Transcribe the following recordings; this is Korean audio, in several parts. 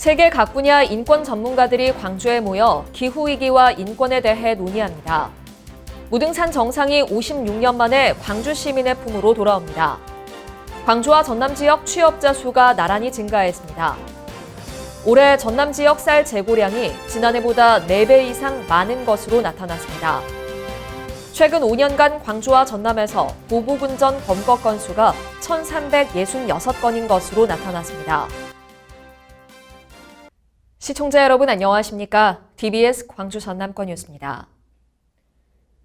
세계 각 분야 인권 전문가들이 광주에 모여 기후위기와 인권에 대해 논의합니다. 무등산 정상이 56년 만에 광주 시민의 품으로 돌아옵니다. 광주와 전남 지역 취업자 수가 나란히 증가했습니다. 올해 전남 지역 쌀 재고량이 지난해보다 4배 이상 많은 것으로 나타났습니다. 최근 5년간 광주와 전남에서 보복운전 검거 건수가 1,366건인 것으로 나타났습니다. 시청자 여러분 안녕하십니까? TBS 광주 전남권 뉴스입니다.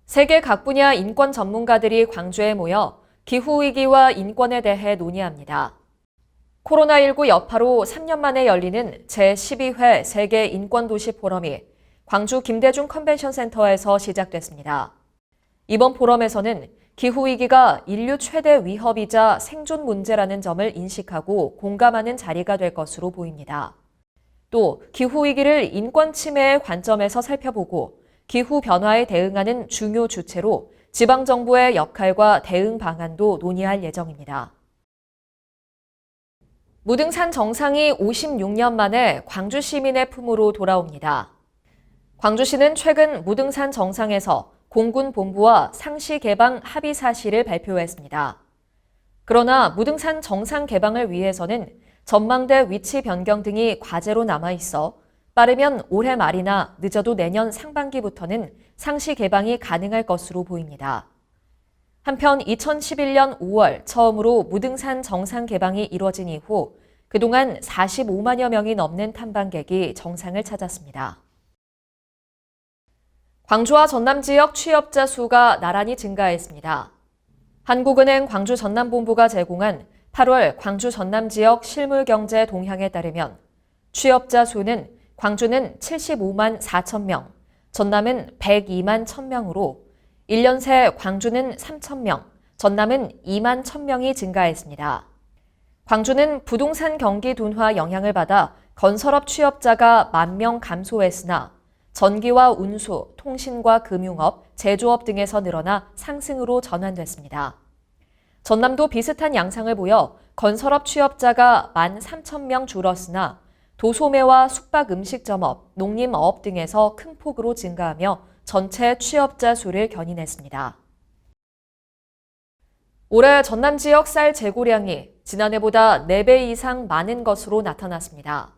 세계 각 분야 인권 전문가들이 광주에 모여 기후위기와 인권에 대해 논의합니다. 코로나19 여파로 3년 만에 열리는 제12회 세계 인권도시 포럼이 광주 김대중 컨벤션 센터에서 시작됐습니다. 이번 포럼에서는 기후위기가 인류 최대 위협이자 생존 문제라는 점을 인식하고 공감하는 자리가 될 것으로 보입니다. 또 기후위기를 인권 침해의 관점에서 살펴보고 기후변화에 대응하는 중요 주체로 지방정부의 역할과 대응 방안도 논의할 예정입니다. 무등산 정상이 56년 만에 광주 시민의 품으로 돌아옵니다. 광주시는 최근 무등산 정상에서 공군 본부와 상시 개방 합의 사실을 발표했습니다. 그러나 무등산 정상 개방을 위해서는 전망대 위치 변경 등이 과제로 남아있어 빠르면 올해 말이나 늦어도 내년 상반기부터는 상시 개방이 가능할 것으로 보입니다. 한편 2011년 5월 처음으로 무등산 정상 개방이 이뤄진 이후 그동안 45만여 명이 넘는 탐방객이 정상을 찾았습니다. 광주와 전남 지역 취업자 수가 나란히 증가했습니다. 한국은행 광주 전남본부가 제공한 8월 광주 전남 지역 실물 경제 동향에 따르면 취업자 수는 광주는 75만 4천 명, 전남은 102만 1,000명으로 1년 새 광주는 3천 명, 전남은 2만 1,000명이 증가했습니다. 광주는 부동산 경기 둔화 영향을 받아 건설업 취업자가 10,000명 감소했으나 전기와 운수, 통신과 금융업, 제조업 등에서 늘어나 상승으로 전환됐습니다. 전남도 비슷한 양상을 보여 건설업 취업자가 13,000명 줄었으나 도소매와 숙박음식점업, 농림어업 등에서 큰 폭으로 증가하며 전체 취업자 수를 견인했습니다. 올해 전남 지역 쌀 재고량이 지난해보다 4배 이상 많은 것으로 나타났습니다.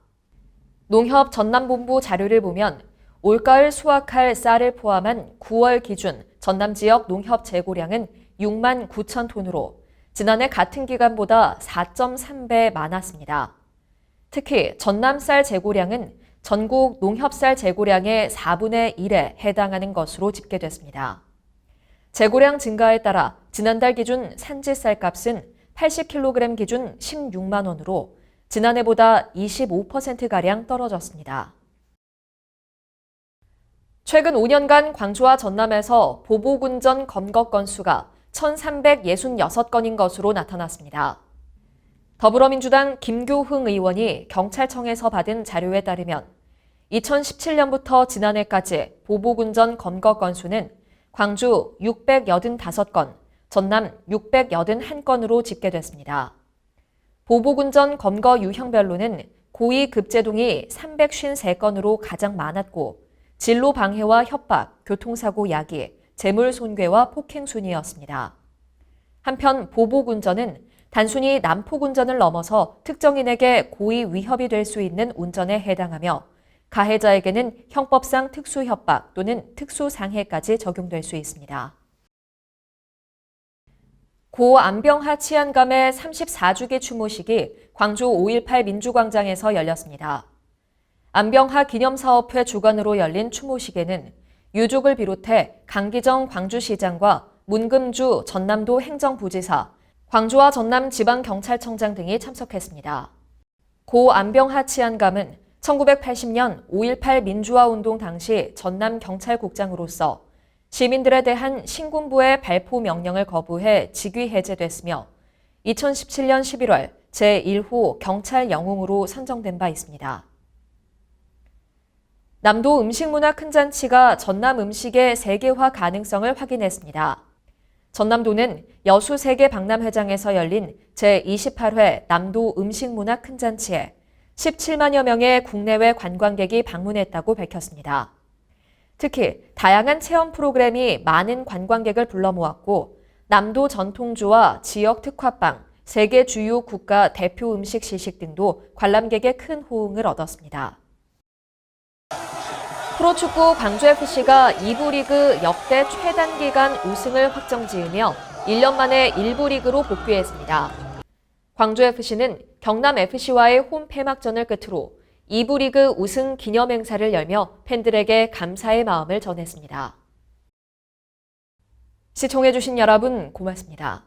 농협 전남본부 자료를 보면 올가을 수확할 쌀을 포함한 9월 기준 전남 지역 농협 재고량은 6만 9천 톤으로 지난해 같은 기간보다 4.3배 많았습니다. 특히 전남 쌀 재고량은 전국 농협쌀 재고량의 4분의 1에 해당하는 것으로 집계됐습니다. 재고량 증가에 따라 지난달 기준 산지 쌀값은 80kg 기준 16만 원으로 지난해보다 25%가량 떨어졌습니다. 최근 5년간 광주와 전남에서 보복운전 검거 건수가 1,366건인 것으로 나타났습니다. 더불어민주당 김교흥 의원이 경찰청에서 받은 자료에 따르면 2017년부터 지난해까지 보복운전 검거 건수는 광주 685건, 전남 681건으로 집계됐습니다. 보복운전 검거 유형별로는 고의 급제동이 353건으로 가장 많았고 진로 방해와 협박, 교통사고 야기, 재물 손괴와 폭행 순이었습니다. 한편 보복운전은 단순히 난폭운전을 넘어서 특정인에게 고의 위협이 될 수 있는 운전에 해당하며 가해자에게는 형법상 특수협박 또는 특수상해까지 적용될 수 있습니다. 고 안병하 치안감의 34주기 추모식이 광주 5.18 민주광장에서 열렸습니다. 안병하 기념사업회 주관으로 열린 추모식에는 유족을 비롯해 강기정 광주시장과 문금주 전남도 행정부지사, 광주와 전남 지방경찰청장 등이 참석했습니다. 고 안병하 치안감은 1980년 5.18 민주화운동 당시 전남경찰국장으로서 시민들에 대한 신군부의 발포 명령을 거부해 직위 해제됐으며 2017년 11월 제1호 경찰 영웅으로 선정된 바 있습니다. 남도 음식문화 큰잔치가 전남 음식의 세계화 가능성을 확인했습니다. 전남도는 여수세계 박람회장에서 열린 제28회 남도 음식문화 큰잔치에 17만여 명의 국내외 관광객이 방문했다고 밝혔습니다. 특히 다양한 체험 프로그램이 많은 관광객을 불러 모았고 남도 전통주와 지역 특화빵, 세계 주요 국가 대표 음식 시식 등도 관람객의 큰 호응을 얻었습니다. 프로축구 광주FC가 2부 리그 역대 최단기간 우승을 확정지으며 1년 만에 1부 리그로 복귀했습니다. 광주FC는 경남FC와의 홈 폐막전을 끝으로 2부 리그 우승 기념 행사를 열며 팬들에게 감사의 마음을 전했습니다. 시청해주신 여러분 고맙습니다.